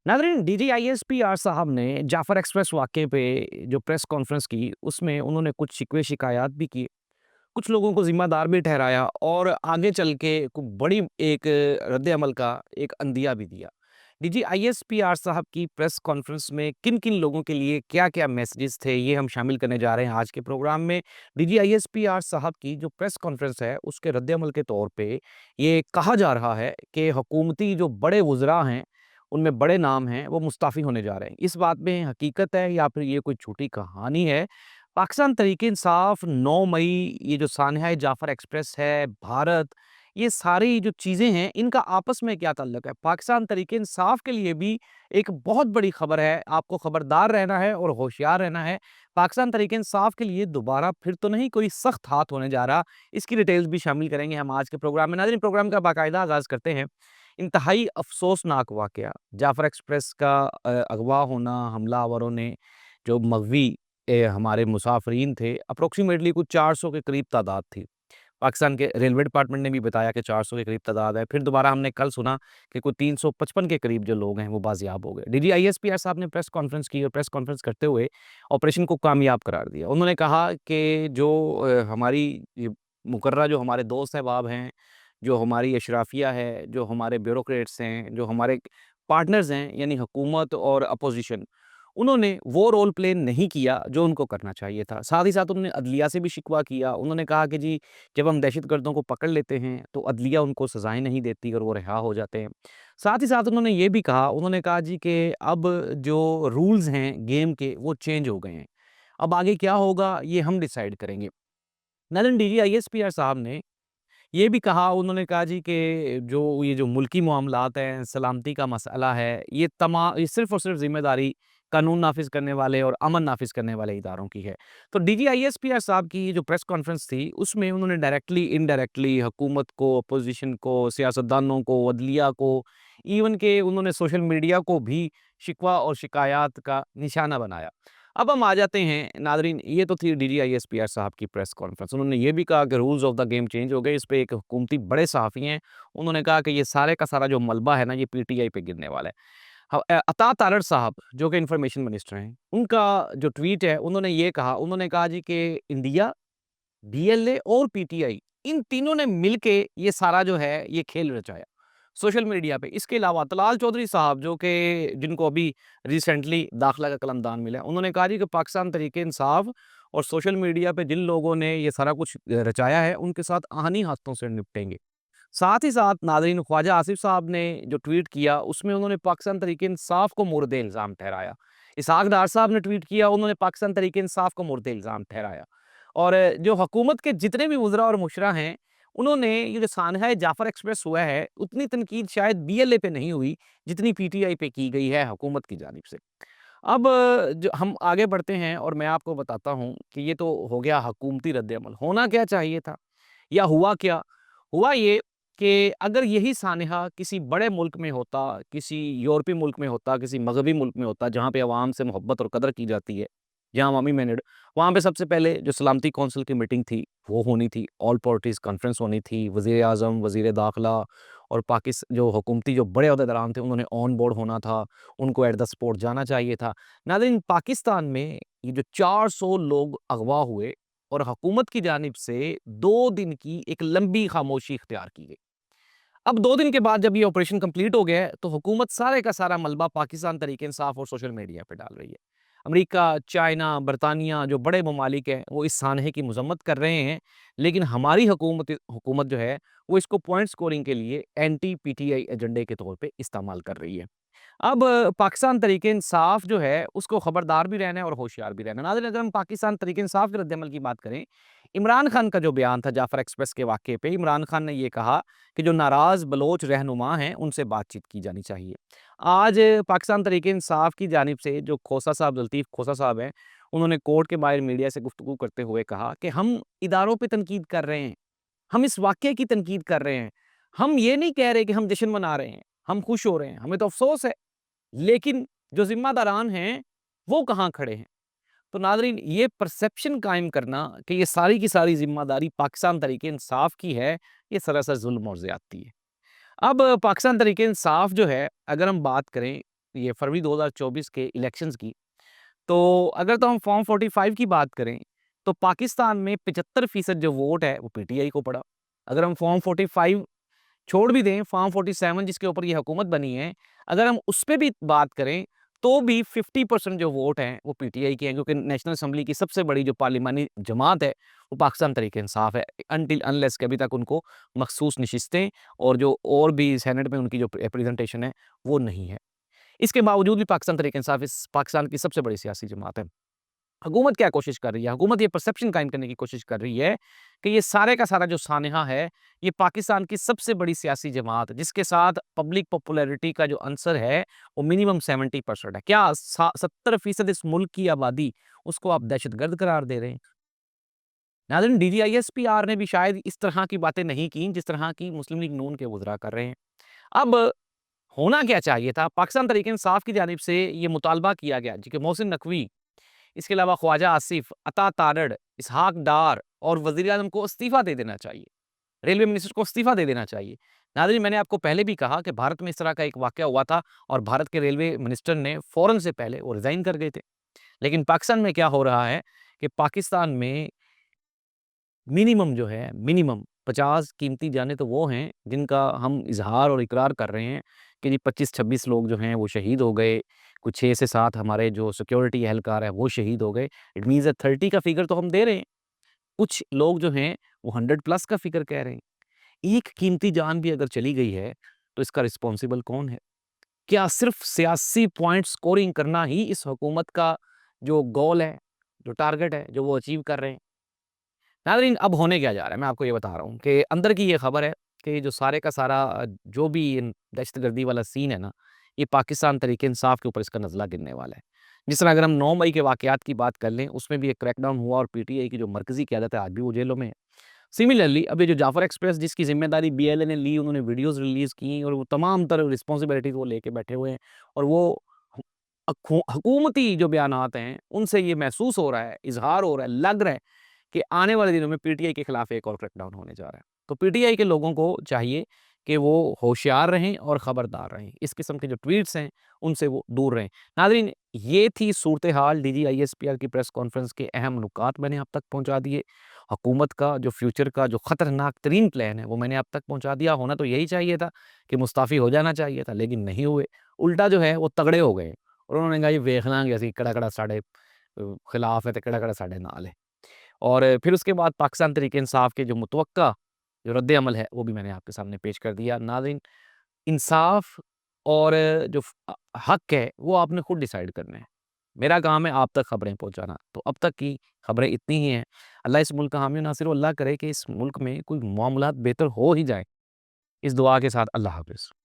नाज़रीन, DGISPR साहब ने जाफ़र एक्सप्रेस वाक़ये पे जो प्रेस कॉन्फ्रेंस की, उसमें उन्होंने कुछ शिकवे-शिकायत भी किए, कुछ लोगों को ज़िम्मेदार भी ठहराया और आगे चल के बड़ी एक रद्द-ए-अमल का एक अंदिया भी दिया। DGISPR साहब की प्रेस कॉन्फ्रेंस में किन-किन लोगों के लिए क्या-क्या मैसेजेस थे, ये हम शामिल करने जा रहे हैं आज के प्रोग्राम में। DGISPR साहब की जो प्रेस कॉन्फ्रेंस है, उसके रद्द-ए-अमल के तौर पे ये कहा जा रहा है कि हुकूमती जो बड़े वुज़रा हैं, उनमें बड़े नाम हैं, वो मुस्तफ़ी होने जा रहे हैं। इस बात में हकीकत है या फिर ये कोई झूठी कहानी है? पाकिस्तान तहरीक-ए-इंसाफ 9 मई, ये जो सानहा-ए जाफ़र एक्सप्रेस है, भारत, ये सारी जो चीज़ें हैं, इनका आपस में क्या ताल्लुक है? पाकिस्तान तहरीक-ए-इंसाफ के लिए भी एक बहुत बड़ी खबर है, आपको खबरदार रहना है और होशियार रहना है। पाकिस्तान तहरीक-ए-इंसाफ के लिए दोबारा फिर तो नहीं कोई सख्त हाथ होने जा रहा, इसकी डिटेल्स भी शामिल करेंगे हम आज के प्रोग्राम में। नाज़रीन, प्रोग्राम का बाकायदा आगाज़ करते हैं। इंतहाई अफ़सोसनाक वाक़या, जाफ़र एक्सप्रेस का अगवा होना, हमलावरों ने जो मग़वी हमारे मुसाफ़िरीन थे, अप्रोक्सिमेटली कुछ 400 के करीब तादाद थी। पाकिस्तान के रेलवे डिपार्टमेंट ने भी बताया कि 400 के करीब तादाद है। फिर दोबारा हमने कल सुना कि कोई 355 के करीब जो लोग हैं, वो बाज़ियाब हो गए। DGISPR साहब ने प्रेस कॉन्फ्रेंस की और प्रेस कॉन्फ्रेंस करते हुए ऑपरेशन को कामयाब करार दिया। उन्होंने कहा कि जो हमारी ये मुकर्रा जो हमारे दोस्त अहबाब हैं, जो हमारी अशराफिया है, जो हमारे ब्यूरोक्रेट्स हैं, जो हमारे पार्टनर्स हैं, यानी हुकूमत और अपोज़िशन, उन्होंने वो रोल प्ले नहीं किया जो उनको करना चाहिए था। साथ ही साथ उन्होंने अदलिया से भी शिकवा किया। उन्होंने कहा कि जी, जब हम दहशतगर्दों को पकड़ लेते हैं, तो अदलिया उनको सज़ाएँ नहीं देती और वो रिहा हो जाते हैं। साथ ही साथ उन्होंने ये भी कहा, उन्होंने कहा जी कि अब जो रूल्स हैं गेम के, वो चेंज हो गए हैं। अब आगे क्या होगा, ये हम डिसाइड करेंगे। नाज़रीन, DGISPR साहब ने ये भी कहा, उन्होंने कहा जी कि जो ये जो मुल्की मामलात हैं, सलामती का मसला है, ये सिर्फ़ और सिर्फ़ ज़िम्मेदारी कानून नाफ़िज़ करने वाले और अमन नाफ़िज़ करने वाले इदारों की है। तो DGISPR साहब की जो प्रेस कॉन्फ्रेंस थी, उसमें उन्होंने डायरेक्टली, इनडायरेक्टली हुकूमत को, अपोज़िशन को, सियासतदानों को, अदलिया को, इवन कि उन्होंने सोशल मीडिया को भी शिकवा और शिकायत का निशाना बनाया। अब हम आ जाते हैं नाज़रीन, ये तो थी DGISPR साहब की प्रेस कॉन्फ्रेंस। उन्होंने ये भी कहा कि rules of the game change हो गए। इस पे एक हुकूमती बड़े सहाफ़ी हैं, उन्होंने कहा कि ये सारे का सारा जो मलबा है ना, ये PTI पे गिरने वाला है। अता तारड़ साहब, जो कि इन्फॉर्मेशन मिनिस्टर हैं, उनका जो ट्वीट है, उन्होंने ये कहा, उन्होंने कहा जी कि इंडिया, DLA और PTI, इन तीनों ने मिलके ये सारा जो है, ये खेल रचाया सोशल मीडिया पे। इसके अलावा तलाल चौधरी साहब, जो कि जिनको अभी रिसेंटली दाखिला का कलमदान मिला है, उन्होंने कहा जी कि पाकिस्तान तहरीक-ए-इंसाफ और सोशल मीडिया पे जिन लोगों ने ये सारा कुछ रचाया है, उनके साथ आहनी हाथों से निपटेंगे। साथ ही साथ नाज़रीन, ख्वाजा आसिफ साहब ने जो ट्वीट किया, उसमें उन्होंने पाकिस्तान तहरीक-ए-इंसाफ को मुर्द-ए-इल्ज़ाम ठहराया। इसहाक डार साहब ने ट्वीट किया, उन्होंने पाकिस्तान तहरीक-ए-इंसाफ को मुर्द-ए-इल्ज़ाम ठहराया। और जो हुकूमत के जितने भी वुज़रा और मुशरा हैं, उन्होंने ये जो सानहा जाफ़र एक्सप्रेस हुआ है, उतनी तनकीद शायद BLA पे नहीं हुई, जितनी PTI पे की गई है हुकूमत की जानिब से। अब जो हम आगे बढ़ते हैं और मैं आपको बताता हूँ कि ये तो हो गया हुकूमती रद्द-ए-अमल। होना क्या चाहिए था या हुआ क्या? हुआ ये कि अगर यही सानहा किसी बड़े मुल्क में होता, किसी यूरोपीय मुल्क में होता, किसी मग़रबी मुल्क में होता, जहाँ पे अवाम से मोहब्बत और कदर की जाती है, जहाँ अवामी मैनेड, वहाँ पे सबसे पहले जो सलामती कौंसिल की मीटिंग थी, वो होनी थी, ऑल पार्टीज़ कॉन्फ्रेंस होनी थी, वज़ीर-ए-आज़म, वज़ीर-ए-दाख़िला और जो हुकूमती जो बड़े ओहदेदारान थे, उन्होंने ऑन बोर्ड होना था, उनको एट द स्पॉट जाना चाहिए था। नाज़रीन, पाकिस्तान में ये जो 400 लोग अगवा हुए और हुकूमत की जानिब से 2 दिन की एक लंबी खामोशी इख्तियार की गई। अब 2 दिन के बाद जब ये ऑपरेशन कंप्लीट हो गया है, तो हुकूमत सारे का सारा मलबा पाकिस्तान तहरीक-ए-इंसाफ और सोशल मीडिया पे डाल रही है। अमेरिका, चाइना, बरतानिया, जो बड़े ममालिक हैं, वो इस सानहे की मज़म्मत कर रहे हैं, लेकिन हमारी हुकूमत हुकूमत जो है, वो इसको पॉइंट स्कोरिंग के लिए एंटी PTI एजेंडे के तौर पे इस्तेमाल कर रही है। अब पाकिस्तान तहरीक-ए-इंसाफ जो है, उसको खबरदार भी रहना है और होशियार भी रहना है। नाज़रीन, अगर हम पाकिस्तान तहरीक-ए-इंसाफ के रद्द-ए-अमल की बात करें, इमरान खान का जो बयान था जाफ़र एक्सप्रेस के वाक़ये पे, इमरान खान ने ये कहा कि जो नाराज़ बलोच रहनुमा हैं, उनसे बातचीत की जानी चाहिए। आज पाकिस्तान तहरीक-ए-इंसाफ की जानिब से जो खोसा साहब, लतीफ़ खोसा साहब हैं, उन्होंने कोर्ट के बाहर मीडिया से गुफ्तगू करते हुए कहा कि हम इदारों पे तनकीद कर रहे हैं, हम इस वाक़ये की तनकीद कर रहे हैं। हम ये नहीं कह रहे कि हम जश्न मना रहे हैं, हम खुश हो रहे हैं, हमें तो अफ़सोस है। लेकिन जो ज़िम्मेदारान हैं, वो कहाँ खड़े हैं? तो नाज़रीन, ये परसेप्शन कायम करना कि ये सारी की सारी ज़िम्मेदारी पाकिस्तान तहरीक-ए-इंसाफ की है, ये सरासर ज़ुल्म और ज़्यादती है। अब पाकिस्तान तहरीक-ए-इंसाफ जो है, अगर हम बात करें, ये फरवरी 2024 के इलेक्शंस की, तो अगर तो हम फॉर्म 45 की बात करें, तो पाकिस्तान में 75% जो वोट है वो पीटीआई को पड़ा। अगर हम फॉर्म 45 छोड़ भी दें, फॉर्म 47 जिसके ऊपर ये हुकूमत बनी है, अगर हम उस पे भी बात करें, तो भी 50% जो वोट हैं वो पीटीआई के हैं, क्योंकि नेशनल असेंबली की सबसे बड़ी जो पार्लिमानी जमात है वो पाकिस्तान तहरीक-ए-इंसाफ है, अनटिल अनलेस कि अभी तक उनको मखसूस नशिस्तें और जो और भी सेनेट में उनकी जो रिप्रेजेंटेशन है वो नहीं है। इसके बावजूद भी पाकिस्तान तहरीक-ए-इंसाफ इस पाकिस्तान की सबसे बड़ी सियासी जमात है। हुकूमत क्या कोशिश कर रही है? हुकूमत ये परसेप्शन कायम करने की कोशिश कर रही है कि ये सारे का सारा जो सानहा है, ये पाकिस्तान की सबसे बड़ी सियासी जमात जिसके साथ पब्लिक पॉपुलैरिटी का जो अंसर है, वो मिनिमम 70% है। क्या सा 70% इस मुल्क की आबादी उसको आप दहशतगर्द करार दे रहे हैं? नाज़रीन, डीजीआईएसपीआर ने भी शायद इस तरह की बातें नहीं की, जिस तरह की मुस्लिम लीग नून के वुज़रा कर रहे हैं। अब होना क्या चाहिए था? पाकिस्तान तहरीक-ए-इंसाफ की जानिब से ये मुतालबा किया गया जी कि मोहसिन नकवी, इसके अलावा ख्वाजा आसिफ, अता तारड़, इसहाक डार और वज़ीर-ए-आज़म को इस्तीफ़ा दे देना चाहिए। रेलवे मिनिस्टर को इस्तीफ़ा दे देना चाहिए। नाज़रीन, मैंने आपको पहले भी कहा कि भारत में इस तरह का एक वाक़या हुआ था और भारत के रेलवे मिनिस्टर ने फ़ौरन से पहले वो रिज़ाइन कर गए थे। लेकिन पाकिस्तान में क्या हो रहा है कि पाकिस्तान में मिनिमम जो है, मिनिमम 50 कीमती जानें तो वो हैं, जिनका हम इज़हार और इकरार कर रहे हैं कि जी 25-26 लोग जो हैं वो शहीद हो गए। कुछ 6 से 7 हमारे जो सिक्योरिटी एहलकार हैं वो शहीद हो गए। इट मीन्स दैट 30 का फ़िगर तो हम दे रहे हैं। कुछ लोग जो हैं वो 100 प्लस का फ़िगर कह रहे हैं। एक कीमती जान भी अगर चली गई है, तो इसका रिस्पॉन्सिबल कौन है? क्या सिर्फ़ सियासी पॉइंट स्कोरिंग करना ही इस हुकूमत का जो गोल है, जो टारगेट है, जो वो अचीव कर रहे हैं? नाज़रीन, अब होने क्या जा रहा है, मैं आपको ये बता रहा हूँ कि अंदर की ये खबर है कि जो सारे का सारा जो भी दहशतगर्दी वाला सीन है ना, ये पाकिस्तान तहरीक-ए-इंसाफ के ऊपर इसका नज़ला गिरने वाला है। जिस तरह अगर हम 9 मई के वाक़यात की बात कर लें, उसमें भी एक क्रैकडाउन हुआ और पीटीआई की जो मरकज़ी क़यादत है, आज भी वो जेलों में है। सिमिलरली अब ये जो जाफ़र एक्सप्रेस जिसकी ज़िम्मेदारी बीएलए ने ली, उन्होंने वीडियोज़ रिलीज़ की और वो तमाम तरह रिस्पॉन्सिबिलिटीज़ वो लेके बैठे हुए हैं और वो हु हुकूमती जो बयानात हैं, उनसे ये महसूस हो रहा है, इज़हार हो रहा है, लग रहा है कि आने वाले दिनों में पीटीआई के खिलाफ एक और क्रैकडाउन होने जा रहा है। तो पीटीआई के लोगों को चाहिए कि वो होशियार रहें और खबरदार रहें। इस किस्म के जो ट्वीट्स हैं, उनसे वो दूर रहें। नाज़रीन, ये थी सूरत-ए-हाल डीजीआईएसपीआर की प्रेस कॉन्फ्रेंस के अहम नुकात मैंने आप तक पहुँचा दिए। हुकूमत का जो फ्यूचर का जो खतरनाक तरीन प्लान है, वो मैंने आप तक पहुँचा दिया। होना तो यही चाहिए था कि मुस्ताफ़ी हो जाना चाहिए था, लेकिन नहीं हुए। उल्टा जो है वो तगड़े हो गए और उन्होंने कहा, "जी वेख लांगे असीं, केड़ा-केड़ा साडे खिलाफ है ते केड़ा-केड़ा साडे नाल है।" और फिर उसके बाद पाकिस्तान तहरीक-ए-इंसाफ के जो मुतवक्का जो रद्द-ए-अमल है, वो भी मैंने आपके सामने पेश कर दिया। नाज़रीन, इंसाफ और जो हक़ है, वो आपने खुद डिसाइड करना है। मेरा काम है आप तक खबरें पहुँचाना। तो अब तक की खबरें इतनी ही हैं। अल्लाह इस मुल्क का हामी और नासिर हो, अल्लाह करे कि इस मुल्क में कोई मामलात बेहतर हो ही जाएँ। इस दुआ के साथ अल्लाह हाफ़िज़।